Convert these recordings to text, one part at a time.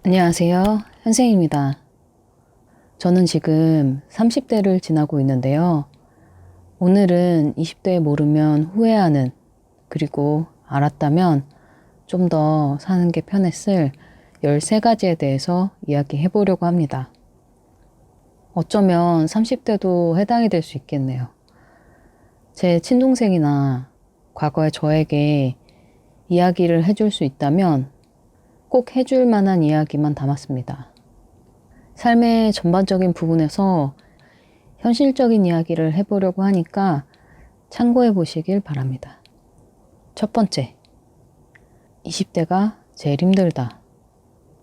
안녕하세요. 현생입니다. 저는 지금 30대를 지나고 있는데요. 오늘은 20대에 모르면 후회하는, 그리고 알았다면 좀 더 사는 게 편했을 13가지에 대해서 이야기해 보려고 합니다. 어쩌면 30대도 해당이 될 수 있겠네요. 제 친동생이나 과거의 저에게 이야기를 해줄 수 있다면 꼭 해줄 만한 이야기만 담았습니다. 삶의 전반적인 부분에서 현실적인 이야기를 해보려고 하니까 참고해 보시길 바랍니다. 첫 번째, 20대가 제일 힘들다.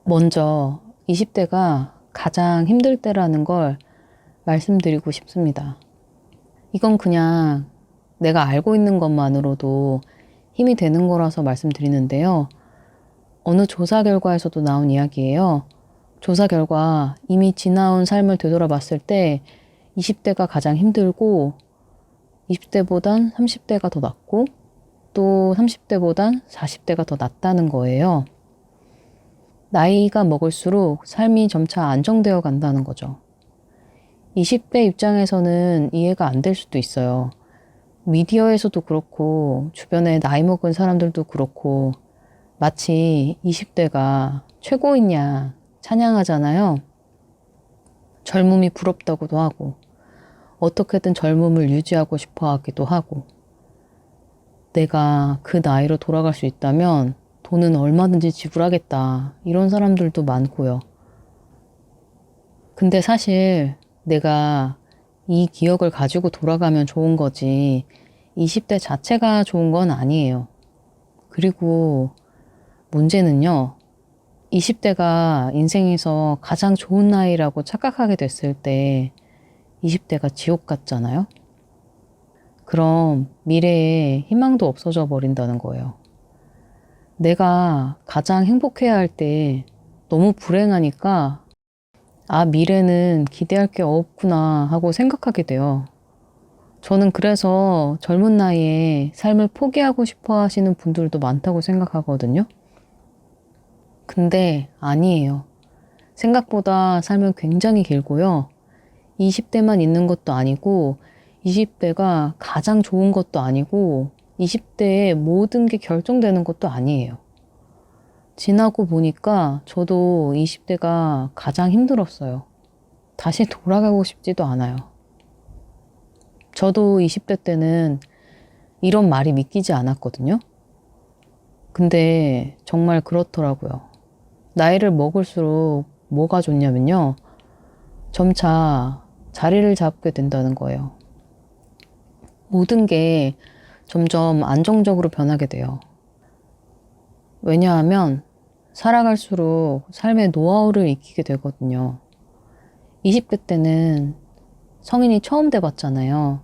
먼저 20대가 가장 힘들 때라는 걸 말씀드리고 싶습니다. 이건 그냥 내가 알고 있는 것만으로도 힘이 되는 거라서 말씀드리는데요. 어느 조사 결과에서도 나온 이야기예요. 조사 결과 이미 지나온 삶을 되돌아봤을 때 20대가 가장 힘들고 20대보단 30대가 더 낫고 또 30대보단 40대가 더 낫다는 거예요. 나이가 먹을수록 삶이 점차 안정되어 간다는 거죠. 20대 입장에서는 이해가 안 될 수도 있어요. 미디어에서도 그렇고 주변에 나이 먹은 사람들도 그렇고 마치 20대가 최고이냐 찬양하잖아요. 젊음이 부럽다고도 하고 어떻게든 젊음을 유지하고 싶어 하기도 하고 내가 그 나이로 돌아갈 수 있다면 돈은 얼마든지 지불하겠다 이런 사람들도 많고요. 근데 사실 내가 이 기억을 가지고 돌아가면 좋은 거지 20대 자체가 좋은 건 아니에요. 그리고 문제는요. 20대가 인생에서 가장 좋은 나이라고 착각하게 됐을 때 20대가 지옥 같잖아요. 그럼 미래에 희망도 없어져 버린다는 거예요. 내가 가장 행복해야 할 때 너무 불행하니까 미래는 기대할 게 없구나 하고 생각하게 돼요. 저는 그래서 젊은 나이에 삶을 포기하고 싶어 하시는 분들도 많다고 생각하거든요. 근데 아니에요. 생각보다 삶은 굉장히 길고요. 20대만 있는 것도 아니고 20대가 가장 좋은 것도 아니고 20대에 모든 게 결정되는 것도 아니에요. 지나고 보니까 저도 20대가 가장 힘들었어요. 다시 돌아가고 싶지도 않아요. 저도 20대 때는 이런 말이 믿기지 않았거든요. 근데 정말 그렇더라고요. 나이를 먹을수록 뭐가 좋냐면요. 점차 자리를 잡게 된다는 거예요. 모든 게 점점 안정적으로 변하게 돼요. 왜냐하면 살아갈수록 삶의 노하우를 익히게 되거든요. 20대 때는 성인이 처음 돼봤잖아요.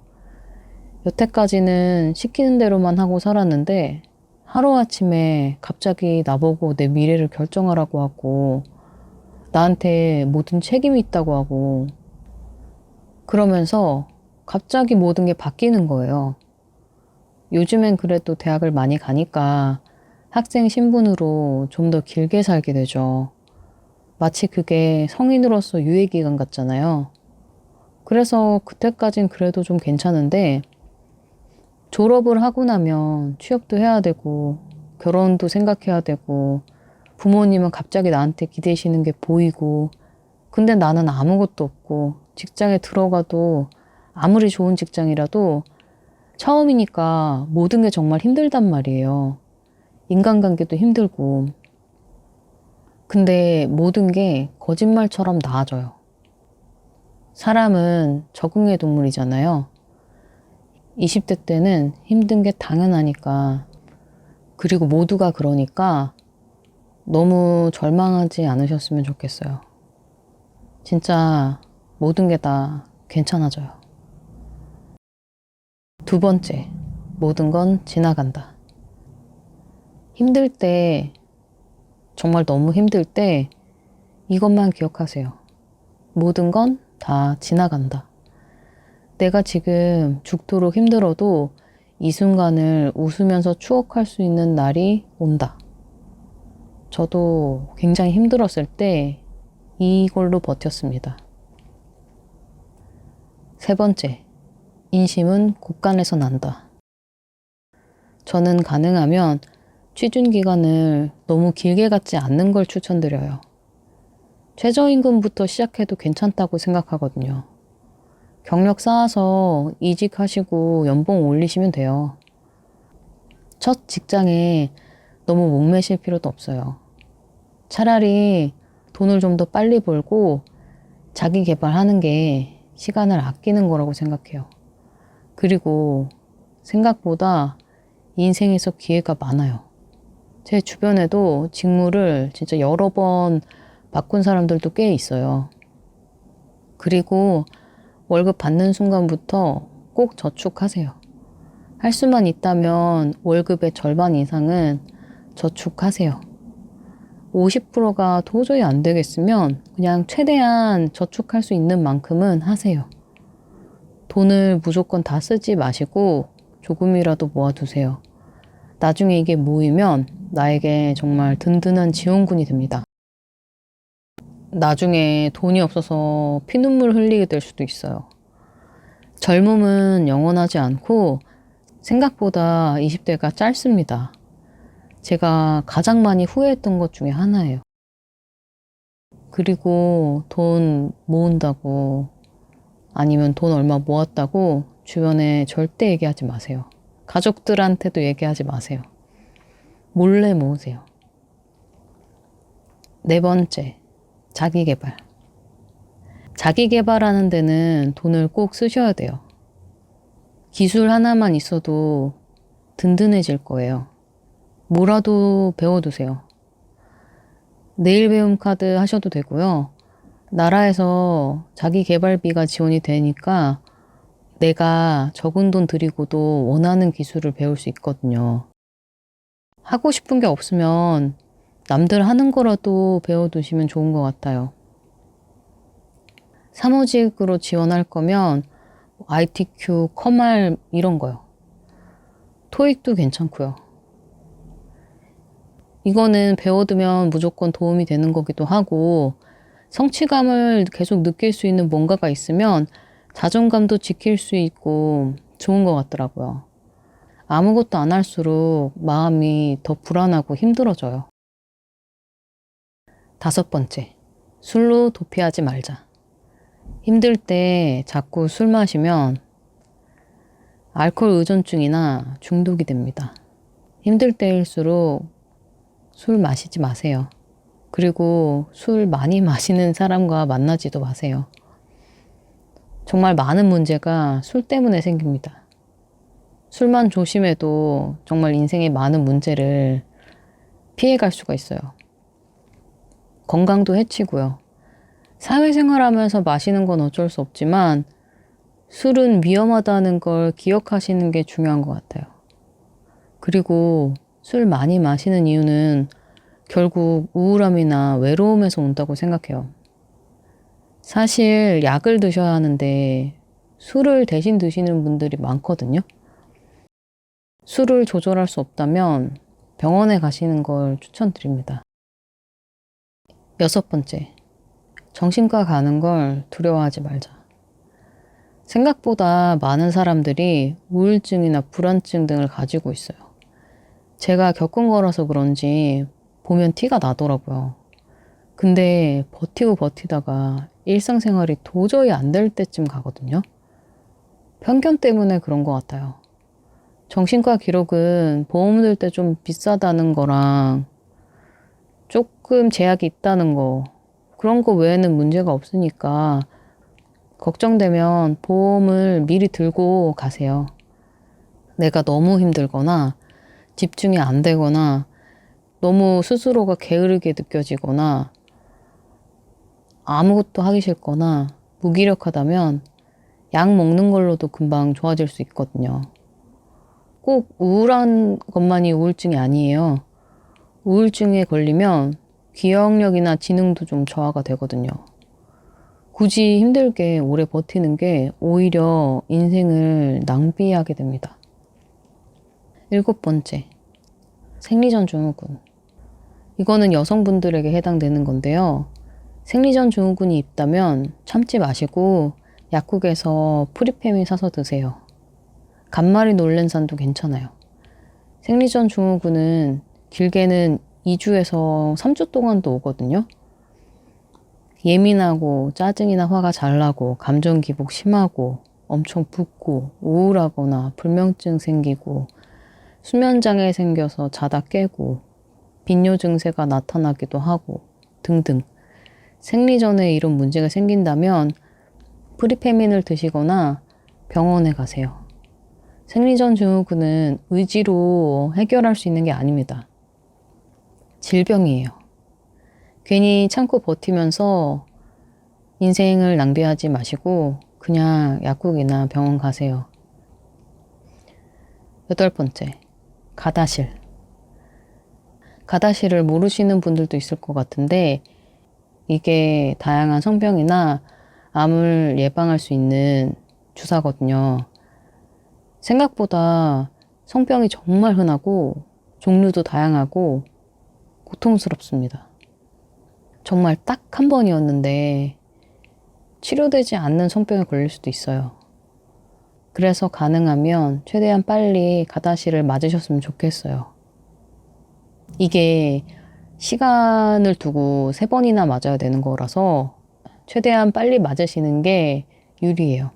여태까지는 시키는 대로만 하고 살았는데 하루아침에 갑자기 나보고 내 미래를 결정하라고 하고 나한테 모든 책임이 있다고 하고 그러면서 갑자기 모든 게 바뀌는 거예요. 요즘엔 그래도 대학을 많이 가니까 학생 신분으로 좀 더 길게 살게 되죠. 마치 그게 성인으로서 유예기간 같잖아요. 그래서 그때까진 그래도 좀 괜찮은데 졸업을 하고 나면 취업도 해야 되고 결혼도 생각해야 되고 부모님은 갑자기 나한테 기대시는 게 보이고 근데 나는 아무것도 없고 직장에 들어가도 아무리 좋은 직장이라도 처음이니까 모든 게 정말 힘들단 말이에요. 인간관계도 힘들고. 근데 모든 게 거짓말처럼 나아져요. 사람은 적응의 동물이잖아요. 20대 때는 힘든 게 당연하니까. 그리고 모두가 그러니까 너무 절망하지 않으셨으면 좋겠어요. 진짜 모든 게 다 괜찮아져요. 두 번째, 모든 건 지나간다. 힘들 때, 정말 너무 힘들 때 이것만 기억하세요. 모든 건 다 지나간다. 내가 지금 죽도록 힘들어도 이 순간을 웃으면서 추억할 수 있는 날이 온다. 저도 굉장히 힘들었을 때 이걸로 버텼습니다. 세 번째, 인심은 곳간에서 난다. 저는 가능하면 취준 기간을 너무 길게 갖지 않는 걸 추천드려요. 최저임금부터 시작해도 괜찮다고 생각하거든요. 경력 쌓아서 이직하시고 연봉 올리시면 돼요. 첫 직장에 너무 목매실 필요도 없어요. 차라리 돈을 좀 더 빨리 벌고 자기 개발하는 게 시간을 아끼는 거라고 생각해요. 그리고 생각보다 인생에서 기회가 많아요. 제 주변에도 직무를 진짜 여러 번 바꾼 사람들도 꽤 있어요. 그리고 월급 받는 순간부터 꼭 저축하세요. 할 수만 있다면 월급의 절반 이상은 저축하세요. 50%가 도저히 안 되겠으면 그냥 최대한 저축할 수 있는 만큼은 하세요. 돈을 무조건 다 쓰지 마시고 조금이라도 모아두세요. 나중에 이게 모이면 나에게 정말 든든한 지원군이 됩니다. 나중에 돈이 없어서 피눈물 흘리게 될 수도 있어요. 젊음은 영원하지 않고 생각보다 20대가 짧습니다. 제가 가장 많이 후회했던 것 중에 하나예요. 그리고 돈 모은다고 아니면 돈 얼마 모았다고 주변에 절대 얘기하지 마세요. 가족들한테도 얘기하지 마세요. 몰래 모으세요. 네 번째, 자기계발. 자기계발하는 데는 돈을 꼭 쓰셔야 돼요. 기술 하나만 있어도 든든해질 거예요. 뭐라도 배워두세요. 내일 배움 카드 하셔도 되고요. 나라에서 자기 개발비가 지원이 되니까 내가 적은 돈 들이고도 원하는 기술을 배울 수 있거든요. 하고 싶은 게 없으면 남들 하는 거라도 배워두시면 좋은 것 같아요. 사무직으로 지원할 거면 ITQ, 커말 이런 거요. 토익도 괜찮고요. 이거는 배워두면 무조건 도움이 되는 거기도 하고 성취감을 계속 느낄 수 있는 뭔가가 있으면 자존감도 지킬 수 있고 좋은 것 같더라고요. 아무것도 안 할수록 마음이 더 불안하고 힘들어져요. 다섯 번째, 술로 도피하지 말자. 힘들 때 자꾸 술 마시면 알코올 의존증이나 중독이 됩니다. 힘들 때일수록 술 마시지 마세요. 그리고 술 많이 마시는 사람과 만나지도 마세요. 정말 많은 문제가 술 때문에 생깁니다. 술만 조심해도 정말 인생의 많은 문제를 피해갈 수가 있어요. 건강도 해치고요. 사회생활하면서 마시는 건 어쩔 수 없지만 술은 위험하다는 걸 기억하시는 게 중요한 것 같아요. 그리고 술 많이 마시는 이유는 결국 우울함이나 외로움에서 온다고 생각해요. 사실 약을 드셔야 하는데 술을 대신 드시는 분들이 많거든요. 술을 조절할 수 없다면 병원에 가시는 걸 추천드립니다. 여섯 번째, 정신과 가는 걸 두려워하지 말자. 생각보다 많은 사람들이 우울증이나 불안증 등을 가지고 있어요. 제가 겪은 거라서 그런지 보면 티가 나더라고요. 근데 버티고 버티다가 일상생활이 도저히 안 될 때쯤 가거든요. 편견 때문에 그런 것 같아요. 정신과 기록은 보험 들 때 좀 비싸다는 거랑 조금 제약이 있다는 거, 그런 거 외에는 문제가 없으니까 걱정되면 보험을 미리 들고 가세요. 내가 너무 힘들거나 집중이 안 되거나 너무 스스로가 게으르게 느껴지거나 아무것도 하기 싫거나 무기력하다면 약 먹는 걸로도 금방 좋아질 수 있거든요. 꼭 우울한 것만이 우울증이 아니에요. 우울증에 걸리면 기억력이나 지능도 좀 저하가 되거든요. 굳이 힘들게 오래 버티는 게 오히려 인생을 낭비하게 됩니다. 일곱 번째, 생리전 증후군. 이거는 여성분들에게 해당되는 건데요. 생리전 증후군이 있다면 참지 마시고 약국에서 프리페민 사서 드세요. 간말이 놀랜산도 괜찮아요. 생리전 증후군은 길게는 2주에서 3주 동안도 오거든요. 예민하고 짜증이나 화가 잘 나고 감정 기복 심하고 엄청 붓고 우울하거나 불면증 생기고 수면장애 생겨서 자다 깨고 빈뇨 증세가 나타나기도 하고 등등 생리전에 이런 문제가 생긴다면 프리페민을 드시거나 병원에 가세요. 생리전 증후군은 의지로 해결할 수 있는 게 아닙니다. 질병이에요. 괜히 참고 버티면서 인생을 낭비하지 마시고 그냥 약국이나 병원 가세요. 8번째, 가다실. 가다실을 모르시는 분들도 있을 것 같은데 이게 다양한 성병이나 암을 예방할 수 있는 주사거든요. 생각보다 성병이 정말 흔하고 종류도 다양하고 고통스럽습니다. 정말 딱 한 번이었는데 치료되지 않는 성병에 걸릴 수도 있어요. 그래서 가능하면 최대한 빨리 가다실을 맞으셨으면 좋겠어요. 이게 시간을 두고 3번이나 맞아야 되는 거라서 최대한 빨리 맞으시는 게 유리해요.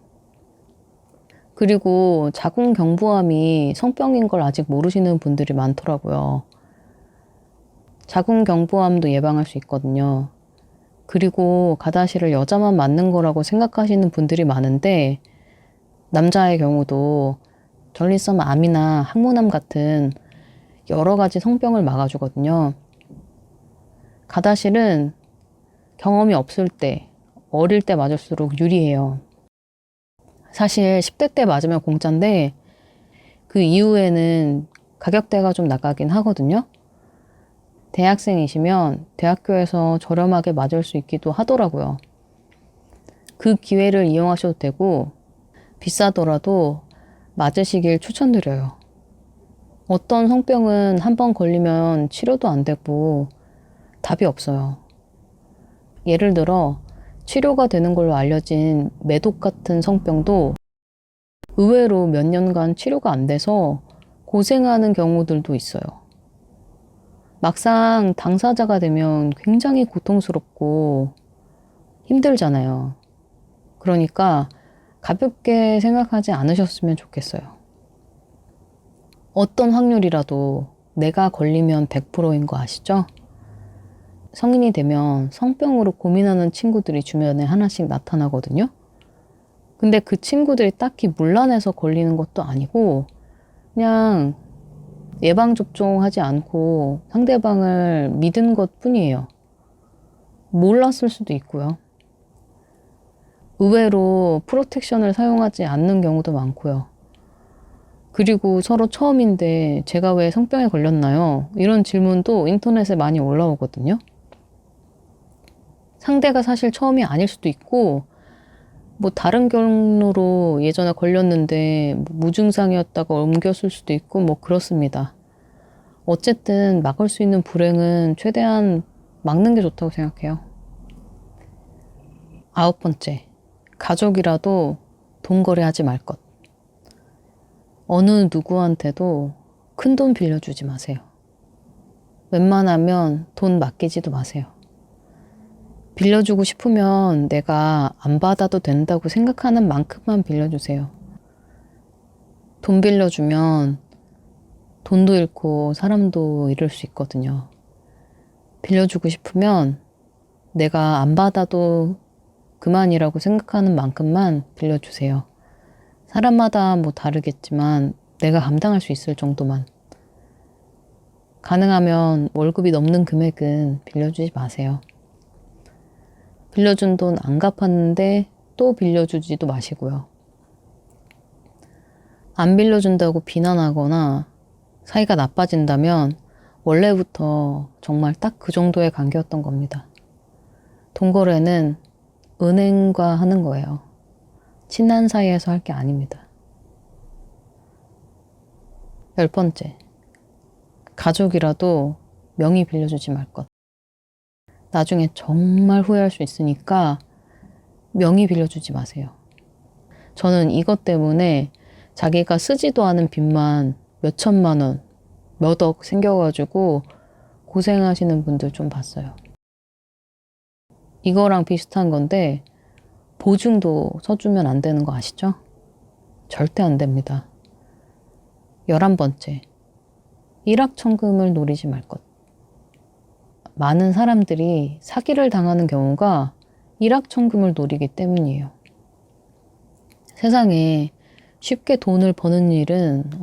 그리고 자궁경부암이 성병인 걸 아직 모르시는 분들이 많더라고요. 자궁경부암도 예방할 수 있거든요. 그리고 가다실을 여자만 맞는 거라고 생각하시는 분들이 많은데 남자의 경우도 전립선 암이나 항문암 같은 여러 가지 성병을 막아주거든요. 가다실은 경험이 없을 때, 어릴 때 맞을수록 유리해요. 사실 10대 때 맞으면 공짜인데 그 이후에는 가격대가 좀 나가긴 하거든요. 대학생이시면 대학교에서 저렴하게 맞을 수 있기도 하더라고요. 그 기회를 이용하셔도 되고 비싸더라도 맞으시길 추천드려요. 어떤 성병은 한 번 걸리면 치료도 안 되고 답이 없어요. 예를 들어 치료가 되는 걸로 알려진 매독 같은 성병도 의외로 몇 년간 치료가 안 돼서 고생하는 경우들도 있어요. 막상 당사자가 되면 굉장히 고통스럽고 힘들잖아요. 그러니까 가볍게 생각하지 않으셨으면 좋겠어요. 어떤 확률이라도 내가 걸리면 100%인 거 아시죠? 성인이 되면 성병으로 고민하는 친구들이 주변에 하나씩 나타나거든요. 근데 그 친구들이 딱히 문란해서 걸리는 것도 아니고 그냥 예방접종하지 않고 상대방을 믿은 것 뿐이에요. 몰랐을 수도 있고요. 의외로 프로텍션을 사용하지 않는 경우도 많고요. 그리고 서로 처음인데 제가 왜 성병에 걸렸나요? 이런 질문도 인터넷에 많이 올라오거든요. 상대가 사실 처음이 아닐 수도 있고 뭐 다른 경로로 예전에 걸렸는데 무증상이었다가 옮겼을 수도 있고 뭐 그렇습니다. 어쨌든 막을 수 있는 불행은 최대한 막는 게 좋다고 생각해요. 9번째, 가족이라도 돈 거래하지 말 것. 어느 누구한테도 큰 돈 빌려주지 마세요. 웬만하면 돈 맡기지도 마세요. 빌려주고 싶으면 내가 안 받아도 된다고 생각하는 만큼만 빌려주세요. 돈 빌려주면 돈도 잃고 사람도 잃을 수 있거든요. 빌려주고 싶으면 내가 안 받아도 그만이라고 생각하는 만큼만 빌려주세요. 사람마다 뭐 다르겠지만 내가 감당할 수 있을 정도만. 가능하면 월급이 넘는 금액은 빌려주지 마세요. 빌려준 돈 안 갚았는데 또 빌려주지도 마시고요. 안 빌려준다고 비난하거나 사이가 나빠진다면 원래부터 정말 딱 그 정도의 관계였던 겁니다. 돈 거래는 은행과 하는 거예요. 친한 사이에서 할 게 아닙니다. 10번째, 가족이라도 명의 빌려주지 말 것. 나중에 정말 후회할 수 있으니까 명의 빌려주지 마세요. 저는 이것 때문에 자기가 쓰지도 않은 빚만 몇 천만 원, 몇 억 생겨가지고 고생하시는 분들 좀 봤어요. 이거랑 비슷한 건데 보증도 서주면 안 되는 거 아시죠? 절대 안 됩니다. 11번째, 일확천금을 노리지 말 것. 많은 사람들이 사기를 당하는 경우가 일확천금을 노리기 때문이에요. 세상에 쉽게 돈을 버는 일은